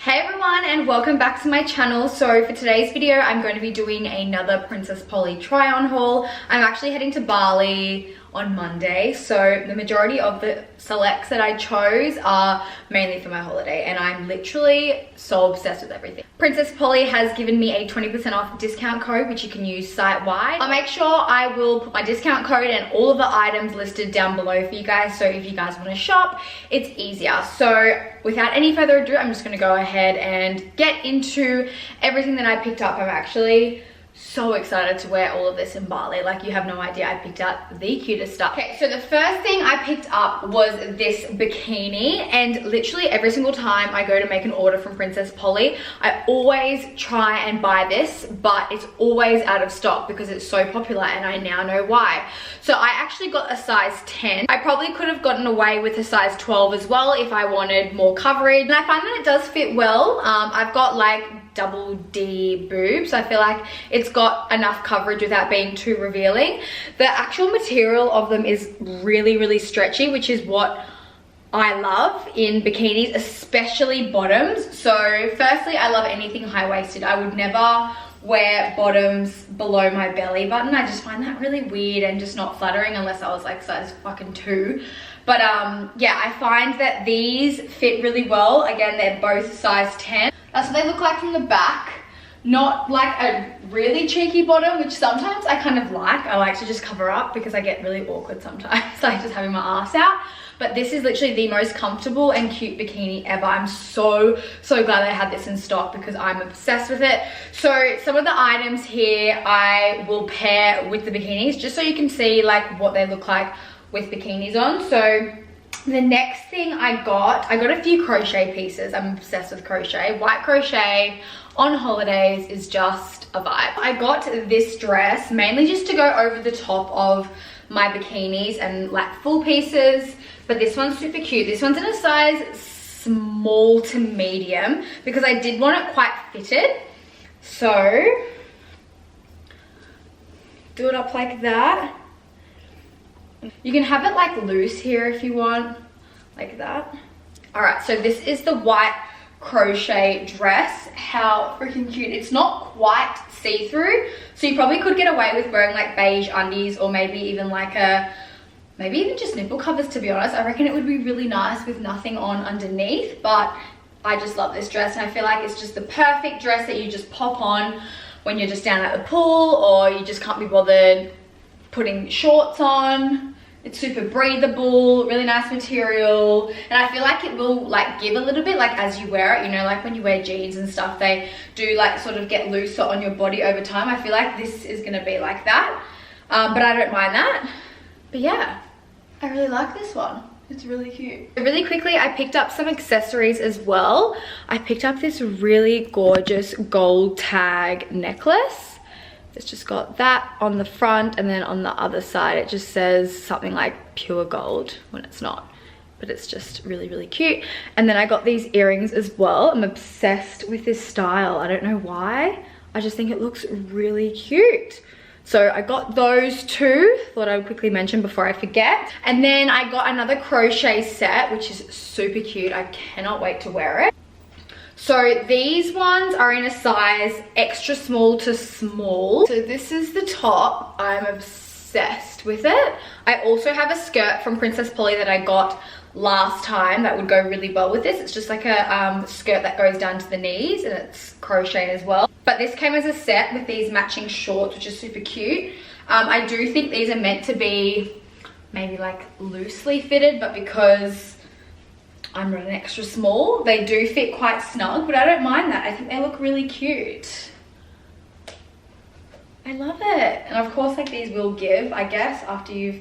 Hey everyone, and welcome back to my channel. So for today's video, I'm going to be doing another Princess Polly try on haul. I'm actually heading to Bali on Monday, so the majority of the selects that I chose are mainly for my holiday, and I'm literally so obsessed with everything. Princess Polly has given me a 20% off discount code, which you can use site-wide. I'll make sure I will put my discount code and all of the items listed down below for you guys, so if you guys want to shop, it's easier. So without any further ado, I'm just going to go ahead and get into everything that I picked up. I'm actually so excited to wear all of this in Bali. Like, you have no idea. I picked out the cutest stuff. Okay, so the first thing I picked up was this bikini, and literally every single time I go to make an order from Princess Polly, I always try and buy this, but it's always out of stock because it's so popular, and I now know why. So I actually got a size 10. I probably could have gotten away with a size 12 as well if I wanted more coverage, and I find that it does fit well. I've got like double D boobs. I feel like it's got enough coverage without being too revealing. The actual material of them is really stretchy, which is what I love in bikinis, especially bottoms. So firstly, I love anything high-waisted. I would never wear bottoms below my belly button. I just find that really weird and just not flattering unless I was like size fucking 2. But yeah, I find that these fit really well. Again, they're both size 10. That's what they look like from the back. Not like a really cheeky bottom, which sometimes I kind of like. I like to just cover up because I get really awkward sometimes, like just having my ass out. But this is literally the most comfortable and cute bikini ever. I'm so glad I had this in stock because I'm obsessed with it. So some of the items here I will pair with the bikinis just so you can see like what they look like with bikinis on. So the next thing I got a few crochet pieces. I'm obsessed with crochet. White crochet on holidays is just a vibe. I got this dress mainly just to go over the top of my bikinis and like full pieces, but this one's super cute. This one's in a size small to medium because I did want it quite fitted. So do it up like that. You can have it like loose here if you want, like that. All right, so this is the white crochet dress. How freaking cute. It's not quite see-through, so you probably could get away with wearing like beige undies, or maybe even like maybe even just nipple covers, to be honest. I reckon it would be really nice with nothing on underneath, but I just love this dress, and I feel like it's just the perfect dress that you just pop on when you're just down at the pool, or you just can't be bothered putting shorts on. It's super breathable, really nice material, and I feel like it will like give a little bit like as you wear it, you know, like when you wear jeans and stuff, they do like sort of get looser on your body over time. I feel like this is gonna be like that, but I don't mind that. But yeah, I really like this one. It's really cute. Really quickly, I picked up some accessories as well. I picked up this really gorgeous gold tag necklace. It's just got that on the front, and then on the other side it just says something like pure gold when it's not, but it's just really cute. And then I got these earrings as well. I'm obsessed with this style. I don't know why, I just think it looks really cute. So I got those two, thought I would quickly mention before I forget. And then I got another crochet set, which is super cute. I cannot wait to wear it. So these ones are in a size extra small to small. So this is the top. I'm obsessed with it. I also have a skirt from Princess Polly that I got last time that would go really well with this. It's just like a skirt that goes down to the knees, and it's crocheted as well. But this came as a set with these matching shorts, which is super cute. I do think these are meant to be maybe like loosely fitted, but because I'm not an extra small, they do fit quite snug, but I don't mind that. I think they look really cute. I love it. And of course, like, these will give, I guess, after you've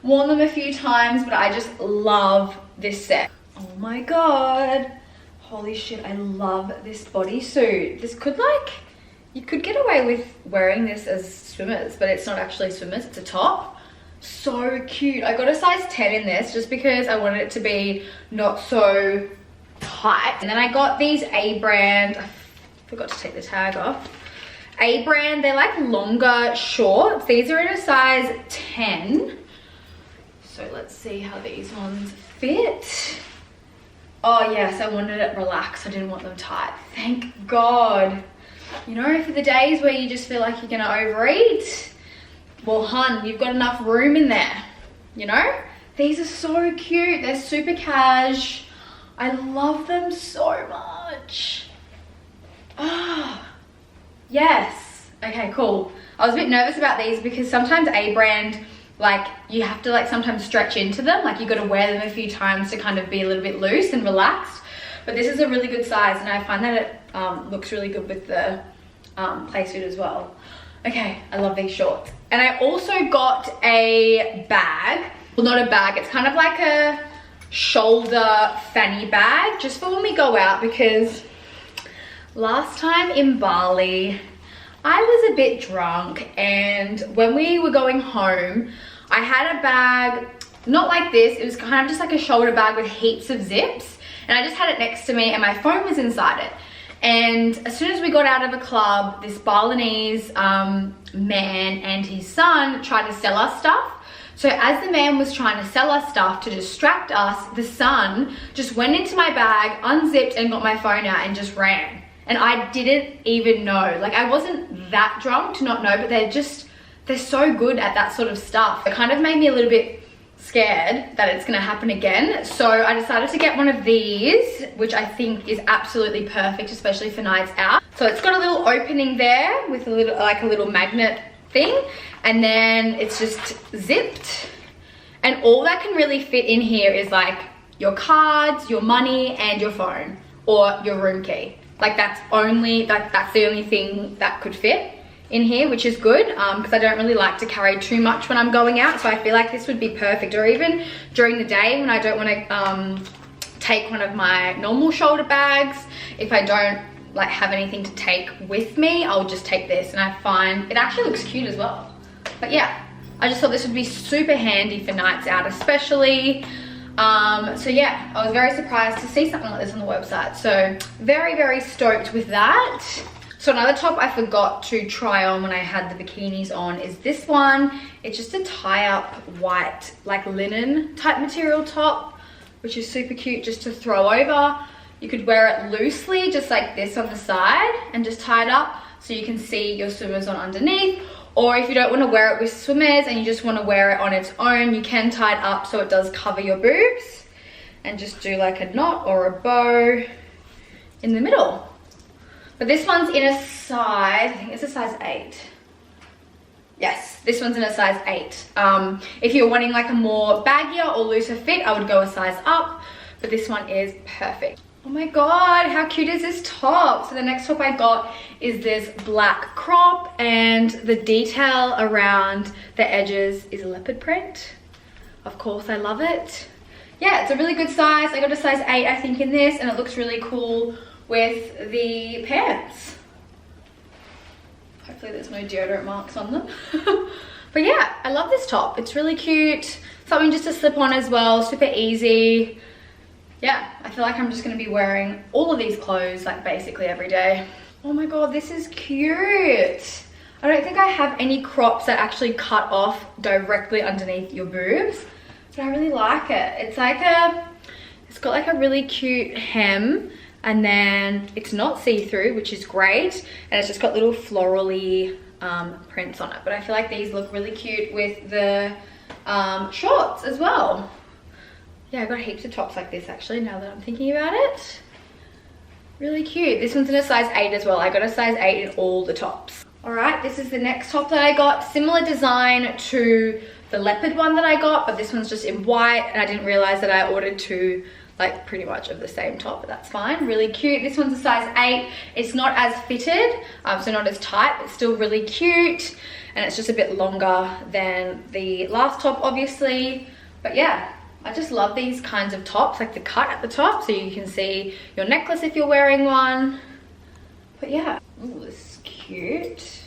worn them a few times, but I just love this set. Oh my god. Holy shit, I love this bodysuit. This could like, you could get away with wearing this as swimmers, but it's not actually swimmers, it's a top. So cute. I got a size 10 in this just because I wanted it to be not so tight. And then I got these A brand, I forgot to take the tag off. A brand, they're like longer shorts. These are in a size 10. So let's see how these ones fit. Oh yes, I wanted it relaxed. I didn't want them tight. Thank God. You know, for the days where you just feel like you're gonna overeat, well, hun, you've got enough room in there, you know? These are so cute. They're super cash. I love them so much. Oh, yes. Okay, cool. I was a bit nervous about these because sometimes A brand, like, you have to like sometimes stretch into them. Like, you got to wear them a few times to kind of be a little bit loose and relaxed. But this is a really good size, and I find that it looks really good with the play suit as well. Okay, I love these shorts. And I also got a bag. Well, not a bag, it's kind of like a shoulder fanny bag, just for when we go out, because last time in Bali, I was a bit drunk, and when we were going home, I had a bag, not like this, it was kind of just like a shoulder bag with heaps of zips, and I just had it next to me and my phone was inside it. And as soon as we got out of a club, this Balinese man and his son tried to sell us stuff. So as the man was trying to sell us stuff to distract us, the son just went into my bag, unzipped and got my phone out and just ran. And I didn't even know. Like, I wasn't that drunk to not know, but they're so good at that sort of stuff. It kind of made me a little bit scared that it's gonna happen again. So I decided to get one of these, which I think is absolutely perfect, especially for nights out. So it's got a little opening there with a little magnet thing, and then it's just zipped. And all that can really fit in here is like your cards, your money, and your phone, or your room key. Like, that's the only thing that could fit in here, which is good, because I don't really like to carry too much when I'm going out, so I feel like this would be perfect. Or even during the day when I don't want to take one of my normal shoulder bags, if I don't like have anything to take with me, I'll just take this, and I find it actually looks cute as well. But yeah, I just thought this would be super handy for nights out especially. So yeah, I was very surprised to see something like this on the website, so very, very stoked with that. So another top I forgot to try on when I had the bikinis on is this one. It's just a tie-up white, like linen type material top, which is super cute just to throw over. You could wear it loosely, just like this on the side, and just tie it up so you can see your swimmers on underneath. Or if you don't want to wear it with swimmers and you just want to wear it on its own, you can tie it up so it does cover your boobs, and just do like a knot or a bow in the middle. But this one's in a size, I think it's a size 8. Yes, this one's in a size 8. If you're wanting like a more baggier or looser fit, I would go a size up, but this one is perfect. Oh my God, how cute is this top? So the next top I got is this black crop, and the detail around the edges is a leopard print. Of course, I love it. Yeah, it's a really good size. I got a size 8, I think, in this, and it looks really cool with the pants. Hopefully there's no deodorant marks on them. But yeah, I love this top. It's really cute. Something just to slip on as well, super easy. Yeah, I feel like I'm just gonna be wearing all of these clothes like basically every day. Oh my God, this is cute. I don't think I have any crops that actually cut off directly underneath your boobs, but I really like it. It's got like a really cute hem, and then it's not see-through, which is great, and it's just got little florally prints on it. But I feel like these look really cute with the shorts as well. Yeah, I got heaps of tops like this actually, now that I'm thinking about it. Really cute. This one's in a size 8 as well. I got a size 8 in all the tops. All right, this is the next top that I got. Similar design to the leopard one that I got, but this one's just in white, and I didn't realize that I ordered two like pretty much of the same top, but that's fine. Really cute. This one's a size 8. It's not as fitted, so not as tight, but still really cute, and it's just a bit longer than the last top, obviously. But yeah, I just love these kinds of tops, like the cut at the top, so you can see your necklace if you're wearing one. But yeah, ooh, this is cute.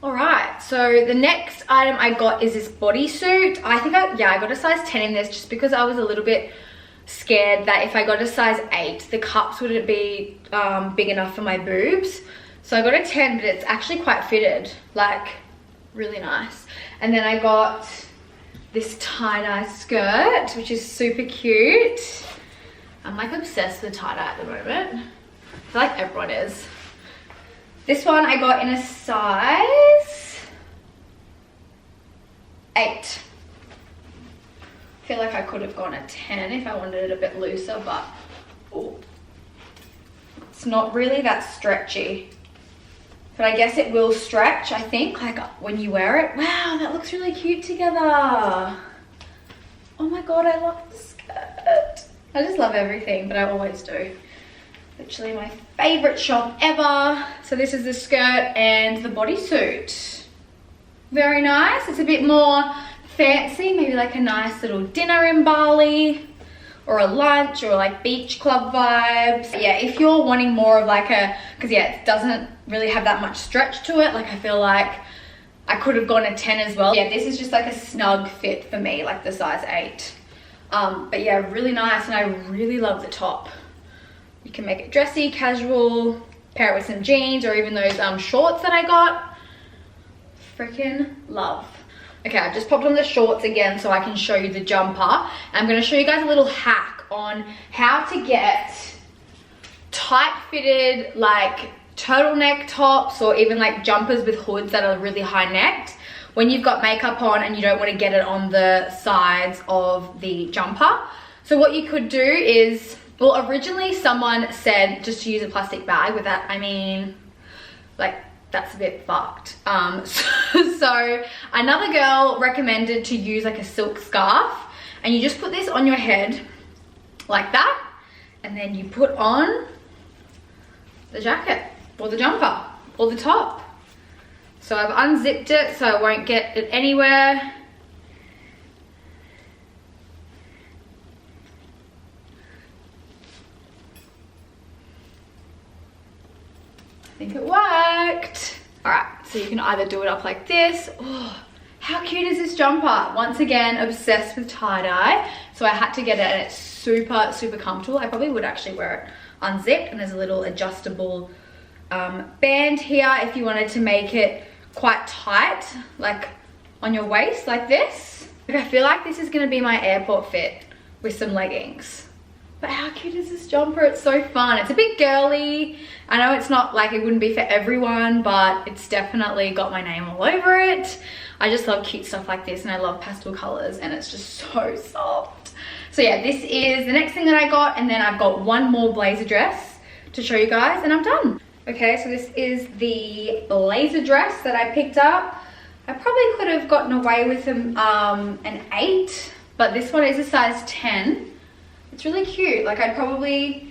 All right, so the next item I got is this bodysuit. I think I got a size 10 in this just because I was a little bit scared that if I got a size 8, the cups wouldn't be big enough for my boobs. So I got a 10, but it's actually quite fitted, like really nice. And then I got this tie-dye skirt, which is super cute. I'm like obsessed with tie-dye at the moment. I feel like everyone is. This one I got in a size 8. I feel like I could have gone a 10 if I wanted it a bit looser, but ooh, it's not really that stretchy. But I guess it will stretch, I think, like when you wear it. Wow, that looks really cute together. Oh my God, I love the skirt. I just love everything, but I always do. Literally my favorite shop ever. So this is the skirt and the bodysuit. Very nice. It's a bit more fancy, maybe like a nice little dinner in Bali, or a lunch, or like beach club vibes. Yeah, if you're wanting more of like a, because yeah, it doesn't really have that much stretch to it. Like I feel like I could have gone a 10 as well. Yeah, this is just like a snug fit for me, like the size 8. But yeah, really nice, and I really love the top. You can make it dressy, casual, pair it with some jeans, or even those shorts that I got. Freaking love. Okay, I've just popped on the shorts again so I can show you the jumper. I'm going to show you guys a little hack on how to get tight fitted like turtleneck tops, or even like jumpers with hoods that are really high necked when you've got makeup on and you don't want to get it on the sides of the jumper. So what you could do is, well, originally someone said just to use a plastic bag. With that, I mean, like, that's a bit fucked. So another girl recommended to use like a silk scarf, and you just put this on your head like that, and then you put on the jacket or the jumper or the top. So I've unzipped it so I won't get it anywhere. I think it worked. All right, so you can either do it up like this. Oh, how cute is this jumper? Once again, obsessed with tie-dye. So I had to get it, and it's super, super comfortable. I probably would actually wear it unzipped, and there's a little adjustable band here if you wanted to make it quite tight, like on your waist like this. Like, I feel like this is gonna be my airport fit with some leggings. But how cute is this jumper? It's so fun. It's a bit girly. I know it's not like, it wouldn't be for everyone, but it's definitely got my name all over it. I just love cute stuff like this, and I love pastel colors, and it's just so soft. So yeah, this is the next thing that I got, and then I've got one more blazer dress to show you guys, and I'm done. Okay, so this is the blazer dress that I picked up. I probably could have gotten away with an 8, but this one is a size 10. It's really cute. Like, I'd probably,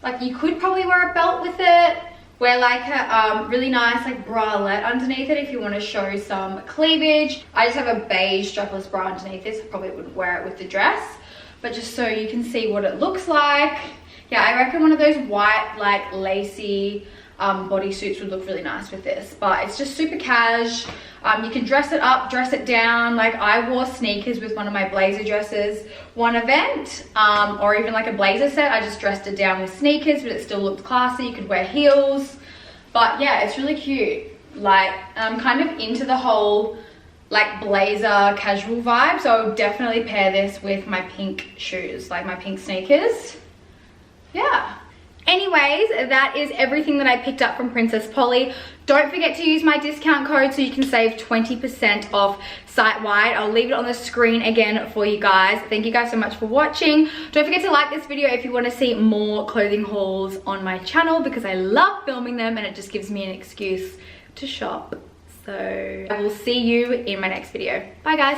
like, you could probably wear a belt with it, wear like a really nice like bralette underneath it if you want to show some cleavage. I just have a beige strapless bra underneath this. I probably wouldn't wear it with the dress, but just so you can see what it looks like. Yeah, I reckon one of those white like lacy bodysuits would look really nice with this, but it's just super cash. You can dress it up, dress it down. Like, I wore sneakers with one of my blazer dresses one event, or even like a blazer set. I just dressed it down with sneakers, but it still looked classy. You could wear heels, but yeah, it's really cute. Like, I'm kind of into the whole like blazer casual vibe, so I would definitely pair this with my pink shoes, like my pink sneakers. Yeah. Anyways, that is everything that I picked up from Princess Polly. Don't forget to use my discount code so you can save 20% off site-wide. I'll leave it on the screen again for you guys. Thank you guys so much for watching. Don't forget to like this video if you want to see more clothing hauls on my channel, because I love filming them and it just gives me an excuse to shop. So I will see you in my next video. Bye guys.